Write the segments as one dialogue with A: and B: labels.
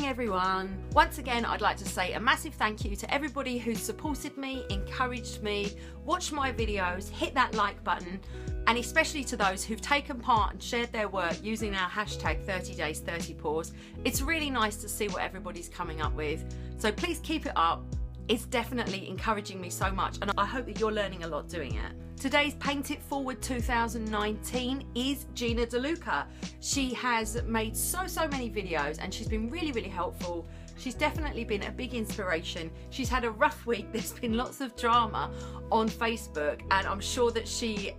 A: everyone. Once again, I'd like to say a massive thank you to everybody who's supported me, encouraged me, watched my videos, hit that like button, and especially to those who've taken part and shared their work using our hashtag 30days30pours. It's really nice to see what everybody's coming up with. So please keep it up. It's definitely encouraging me so much, and I hope that you're learning a lot doing it. Today's Paint It Forward 2019 is Gina DeLuca. She has made so many videos and she's been really helpful. She's definitely been a big inspiration. She's had a rough week. There's been lots of drama on Facebook, and I'm sure that she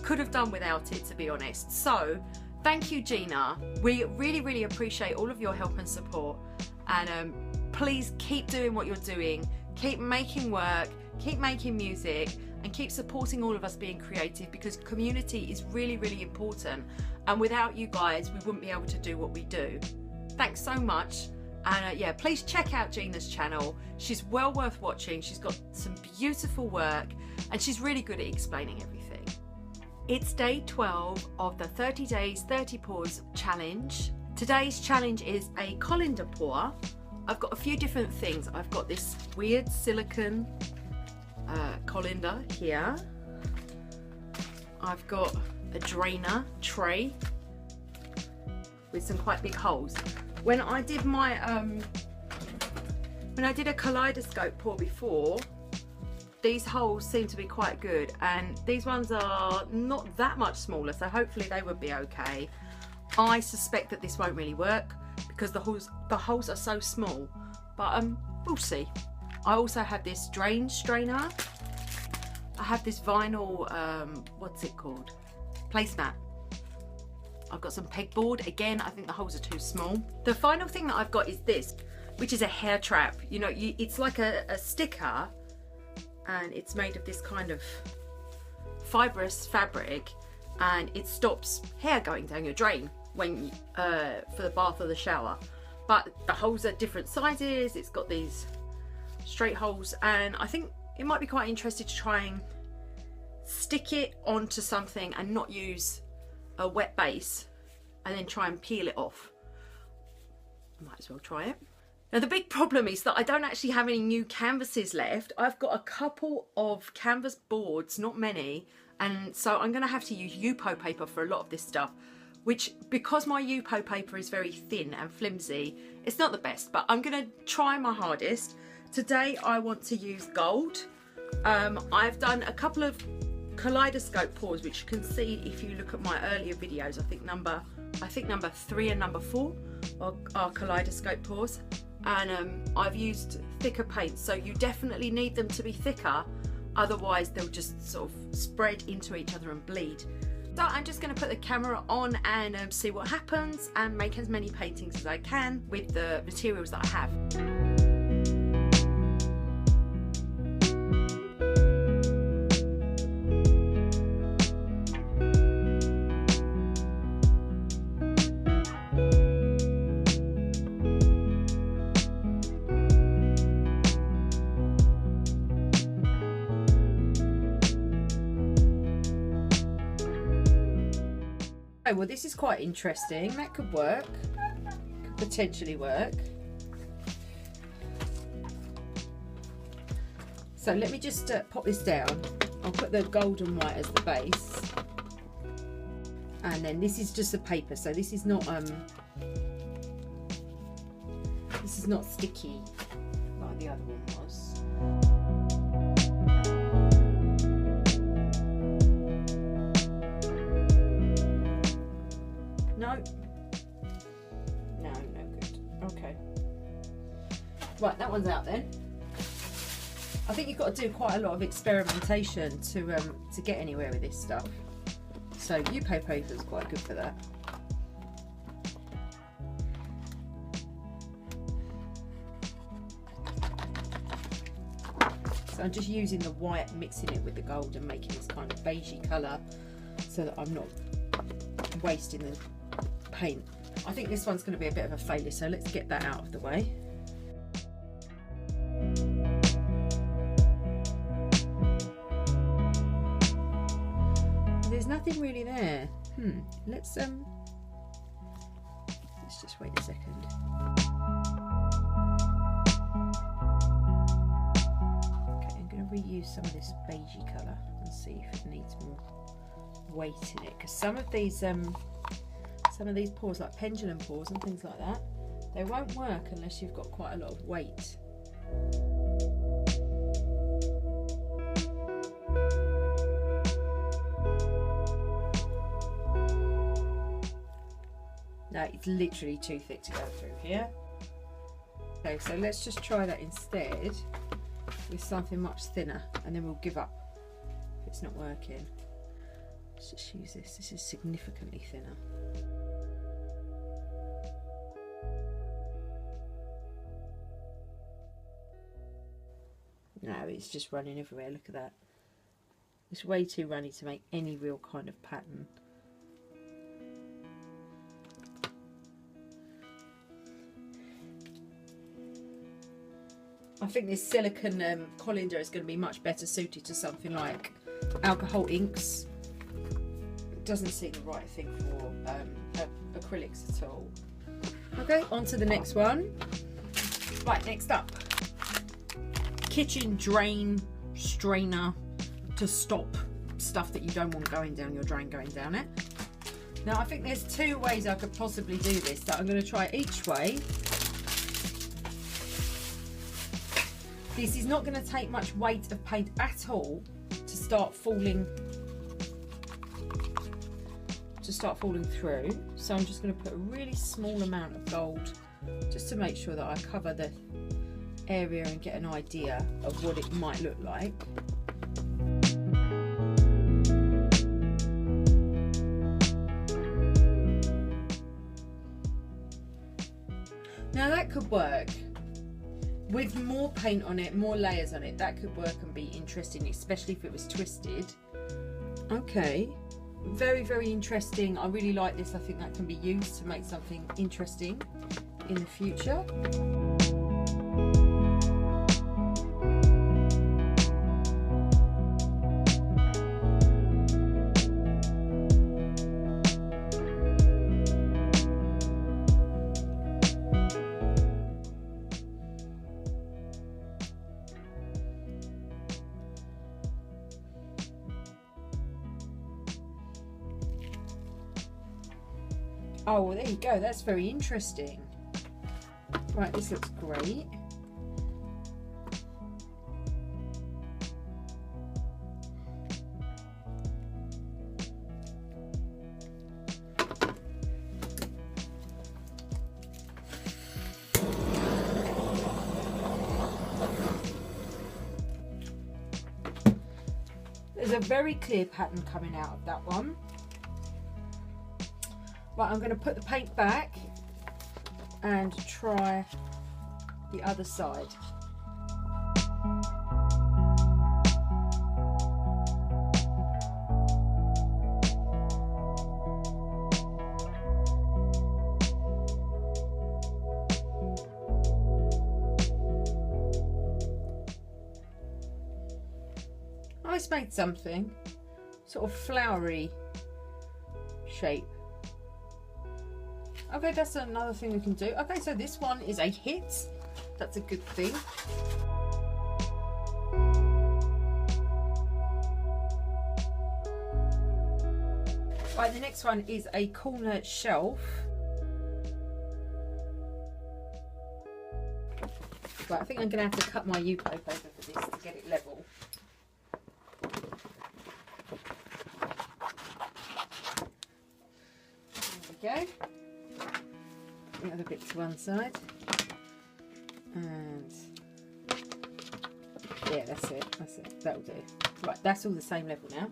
A: could have done without it, to be honest. So thank you, Gina. We really appreciate all of your help and support, and please keep doing what you're doing. Keep making work, keep making music, and keep supporting all of us being creative, because community is really important, and without you guys we wouldn't be able to do what we do. Thanks so much, and yeah, please check out Gina's channel. She's well worth watching. She's got some beautiful work and she's really good at explaining everything. It's day 12 of the 30 days 30 pours challenge. Today's challenge is a colander pour. I've got a few different things. I've got this weird silicone colander here. I've got a drainer tray with some quite big holes. When I did my when I did a kaleidoscope pour before, these holes seem to be quite good, and these ones are not that much smaller, so hopefully they would be okay. I suspect that this won't really work because the holes are so small, but we'll see. I also have this drain strainer. I have this vinyl, what's it called? Placemat. I've got some pegboard. Again, I think the holes are too small. The final thing that I've got is this, which is a hair trap. You know, it's like a sticker, and it's made of this kind of fibrous fabric, and it stops hair going down your drain when for the bath or the shower. But the holes are different sizes. It's got these straight holes, and I think it might be quite interesting to try and stick it onto something and not use a wet base, and then try and peel it off. I might as well try it. Now the big problem is that I don't actually have any new canvases left. I've got a couple of canvas boards, not many, and so I'm going to have to use Yupo paper for a lot of this stuff, which, because my Yupo paper is very thin and flimsy, it's not the best, but I'm going to try my hardest. Today I want to use gold. I've done a couple of kaleidoscope pours, which you can see if you look at my earlier videos. I think number 3 and number 4 are kaleidoscope pours, and I've used thicker paints, so you definitely need them to be thicker, otherwise they'll just sort of spread into each other and bleed. So I'm just going to put the camera on and see what happens, and make as many paintings as I can with the materials that I have. Oh, well, this is quite interesting. That could work. Could potentially work. So let me just pop this down. I'll put the gold and white as the base, and then this is just a paper. So this is not sticky like the other one was. No, good. Okay. Right, that one's out then. I think you've got to do quite a lot of experimentation to get anywhere with this stuff. So Yupo paper is quite good for that. So I'm just using the white, mixing it with the gold and making this kind of beigey colour, so that I'm not wasting the paint. I think this one's going to be a bit of a failure, so let's get that out of the way. There's nothing really there. Let's just wait a second. reuse some of this beigey colour and see if it needs more weight in it, because some of these pours, like pendulum pours and things like that, they won't work unless you've got quite a lot of weight. No, it's literally too thick to go through here. Okay, so let's just try that instead with something much thinner, and then we'll give up if it's not working. Let's just use this. This is significantly thinner. No, it's just running everywhere. Look at that. It's way too runny to make any real kind of pattern. I think this silicone colander is going to be much better suited to something like alcohol inks. It doesn't seem the right thing for acrylics at all. Okay, on to the next one. Right, next up. Kitchen drain strainer to stop stuff that you don't want going down your drain going down it. Now I think there's two ways I could possibly do this, so I'm going to try each way. This is not going to take much weight of paint at all to start falling through. So I'm just going to put a really small amount of gold just to make sure that I cover the area and get an idea of what it might look like. Now that could work. With more paint on it, more layers on it, that could work and be interesting, especially if it was twisted. Okay, very, very interesting. I really like this. I think that can be used to make something interesting in the future. Oh, well, there you go. That's very interesting. Right, this looks great. There's a very clear pattern coming out of that one. Right, I'm going to put the paint back and try the other side. I just made something sort of flowery shape. Okay, that's another thing we can do. Okay, so this one is a hit. That's a good thing. Right, the next one is a corner shelf. Right, I think I'm going to have to cut my U-poke over for this to get it level. There we go. The other bit to one side, and yeah, that's it, that'll do. Right, that's all the same level now.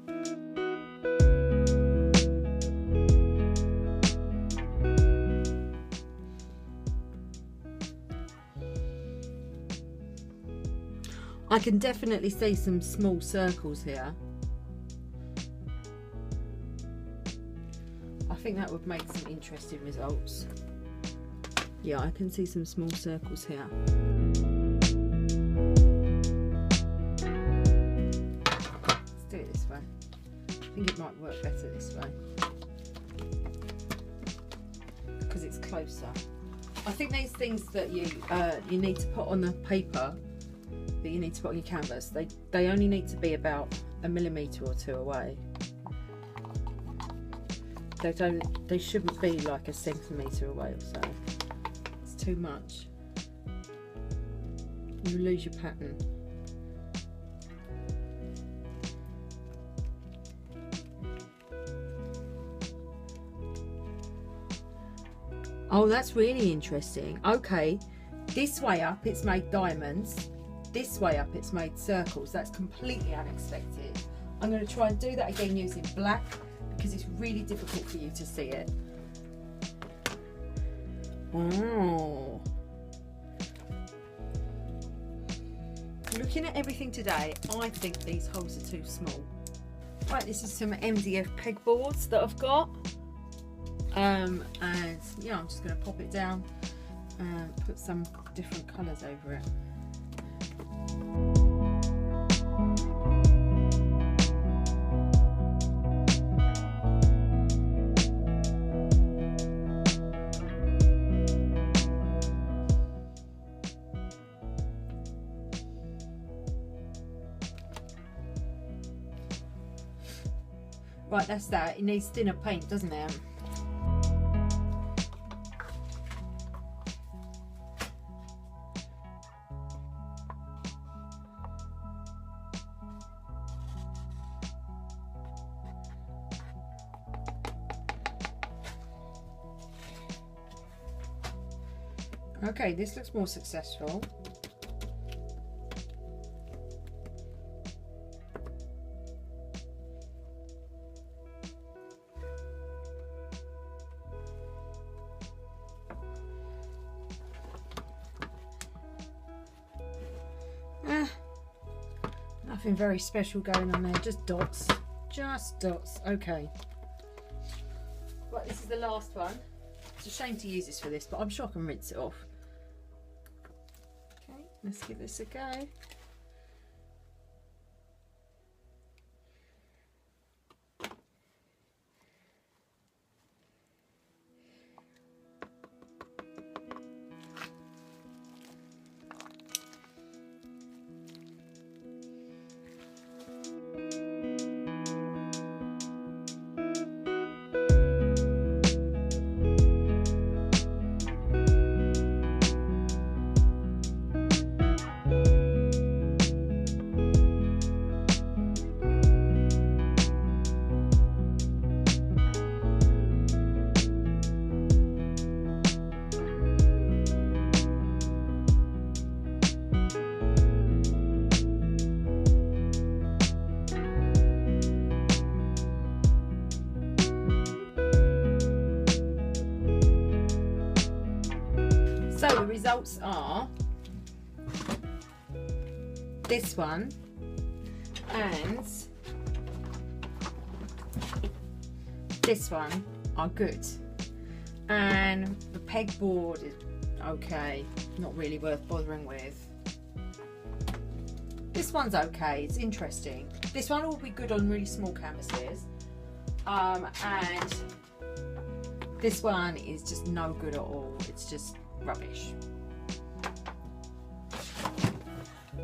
A: I can definitely see some small circles here. I think that would make some interesting results. Yeah, I can see some small circles here. Let's do it this way. I think it might work better this way because it's closer. I think these things that you need to put on the paper that you need to put on your canvas. They only need to be about 1 millimetre or 2 away. They shouldn't be like 1 centimetre away or so. It's too much. You lose your pattern. Oh, that's really interesting. Okay, this way up it's made diamonds. This way up it's made circles. That's completely unexpected. I'm going to try and do that again using black because it's really difficult for you to see it. Oh. Looking at everything today, I think these holes are too small. Right, this is some MDF pegboards that I've got. And yeah, I'm just going to pop it down and put some different colours over it. Right, that's that. It needs thinner paint, doesn't it? Okay, this looks more successful. Nothing very special going on there, just dots. Just dots. Okay. Right, this is the last one. It's a shame to use this for this, but I'm sure I can rinse it off. Okay, let's give this a go. So the results are this one and this one are good, and the pegboard is okay, not really worth bothering with. This one's okay, it's interesting. This one will be good on really small canvases, and this one is just no good at all. It's just rubbish.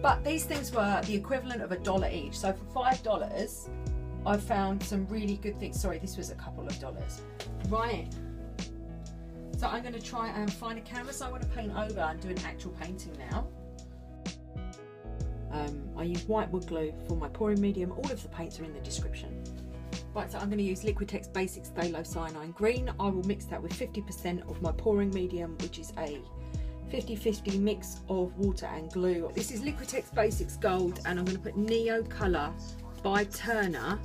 A: But these things were the equivalent of $1 each, so for $5 I found some really good things. Sorry, this was a couple of dollars. Right, so I'm going to try and find a canvas I want to paint over and do an actual painting now. I use white wood glue for my pouring medium. All of the paints are in the description. Right, so I'm going to use Liquitex Basics Phthalocyanine Green. I will mix that with 50% of my pouring medium, which is a 50-50 mix of water and glue. This is Liquitex Basics Gold, and I'm going to put Neo Colour by Turner,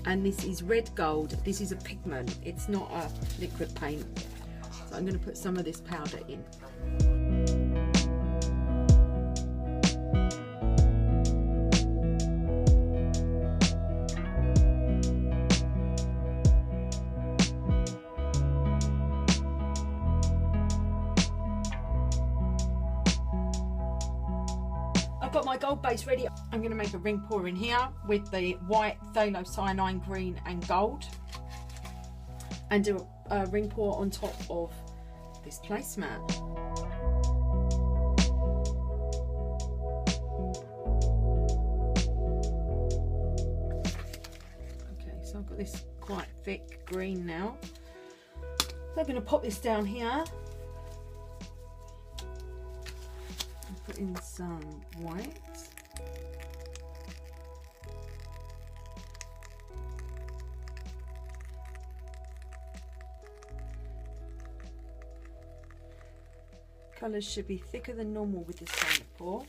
A: and this is red gold. This is a pigment, it's not a liquid paint. So I'm going to put some of this powder in. I've got my gold base ready. I'm going to make a ring pour in here with the white Phthalocyanine Green and gold, and do a ring pour on top of this placemat. this quite thick green now. So I'm going to pop this down here and put in some white. Colours should be thicker than normal with this kind of pour.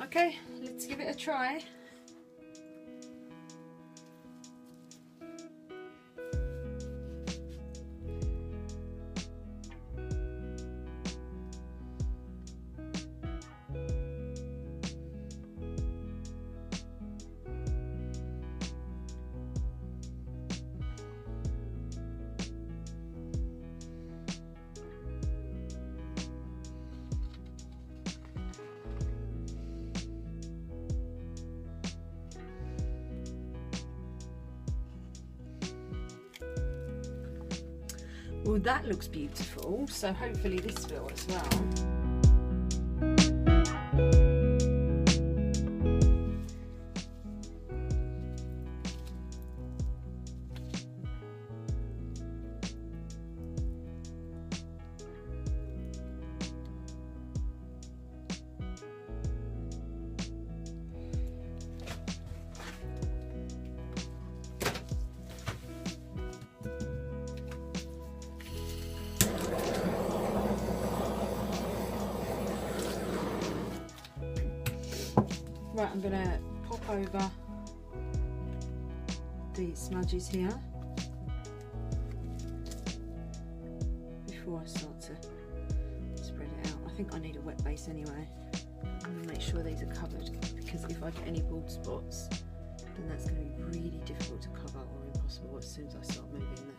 A: Okay, let's give it a try. Well, that looks beautiful, so hopefully this will as well. Right, I'm going to pop over the smudges here before I start to spread it out. I think I need a wet base anyway. I'm going to make sure these are covered, because if I get any bald spots, then that's going to be really difficult to cover or impossible as soon as I start moving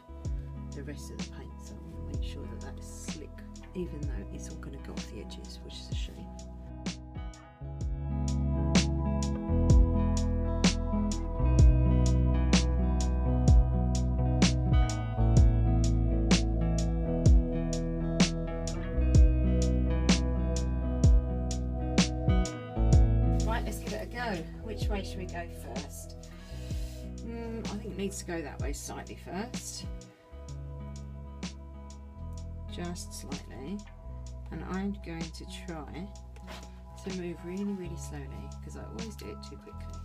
A: the rest of the paint. So I want to make sure that that is slick, even though it's all going to go off the edges, which is a shame. Which way should we go first? I think it needs to go that way slightly first. Just slightly. And I'm going to try to move really, really slowly, because I always do it too quickly.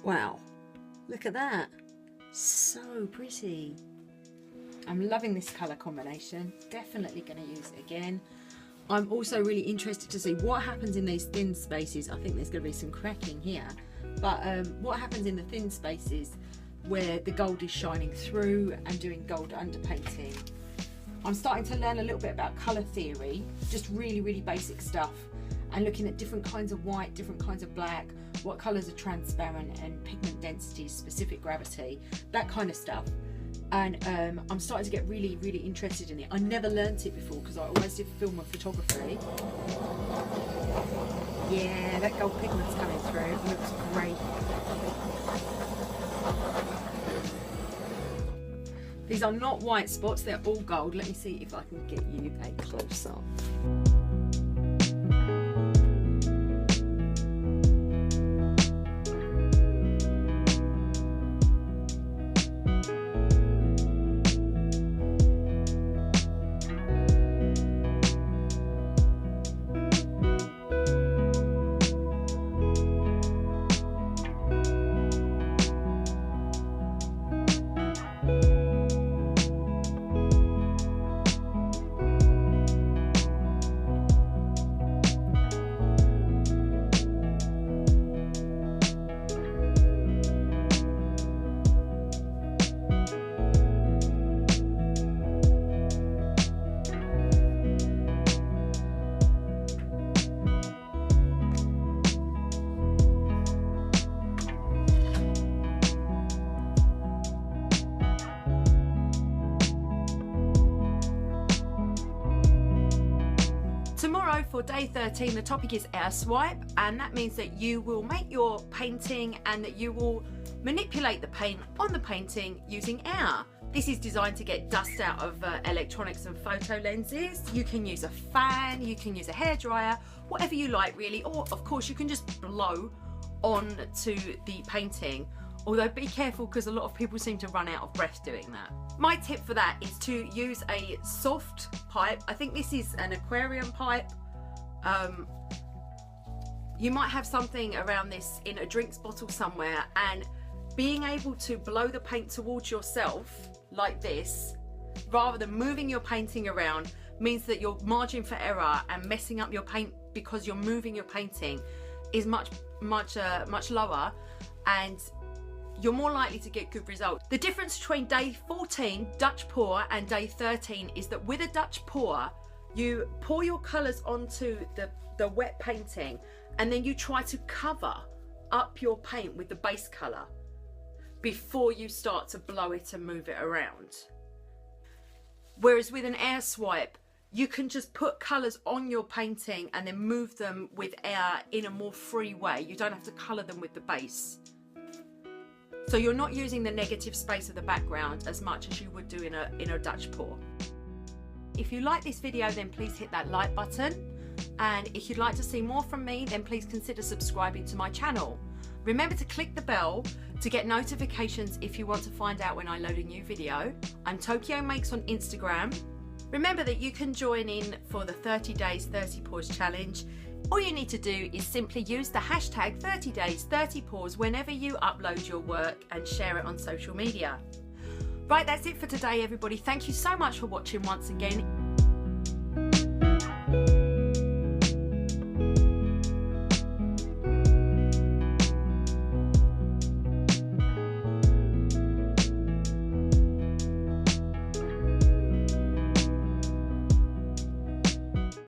A: Wow, look at that. So pretty. I'm loving this colour combination. Definitely going to use it again. I'm also really interested to see what happens in these thin spaces. I think there's going to be some cracking here. But what happens in the thin spaces where the gold is shining through and doing gold underpainting. I'm starting to learn a little bit about colour theory, just really, really basic stuff, and looking at different kinds of white, different kinds of black, what colours are transparent and pigment densities, specific gravity, that kind of stuff. And I'm starting to get really, really interested in it. I never learnt it before because I always did film and photography. Yeah, that gold pigment's coming through. It looks great. These are not white spots, they're all gold. Let me see if I can get you a close-up. Tomorrow for day 13, the topic is air swipe, and that means that you will make your painting and that you will manipulate the paint on the painting using air. This is designed to get dust out of electronics and photo lenses. You can use a fan, you can use a hairdryer, whatever you like really, or of course you can just blow onto the painting. Although be careful because a lot of people seem to run out of breath doing that. My tip for that is to use a soft pipe. I think this is an aquarium pipe. You might have something around this in a drinks bottle somewhere, and being able to blow the paint towards yourself like this, rather than moving your painting around, means that your margin for error and messing up your paint because you're moving your painting is much lower, and you're more likely to get good results. The difference between day 14 Dutch pour and day 13 is that with a Dutch pour, you pour your colours onto the wet painting, and then you try to cover up your paint with the base colour before you start to blow it and move it around. Whereas with an air swipe, you can just put colours on your painting and then move them with air in a more free way. You don't have to colour them with the base. So you're not using the negative space of the background as much as you would do in a Dutch pour. If you like this video, then please hit that like button. And if you'd like to see more from me, then please consider subscribing to my channel. Remember to click the bell to get notifications if you want to find out when I load a new video. I'm Tokyo Makes on Instagram. Remember that you can join in for the 30 days 30 pours challenge. All you need to do is simply use the hashtag 30days30pours whenever you upload your work and share it on social media. Right, that's it for today, everybody. Thank you so much for watching once again.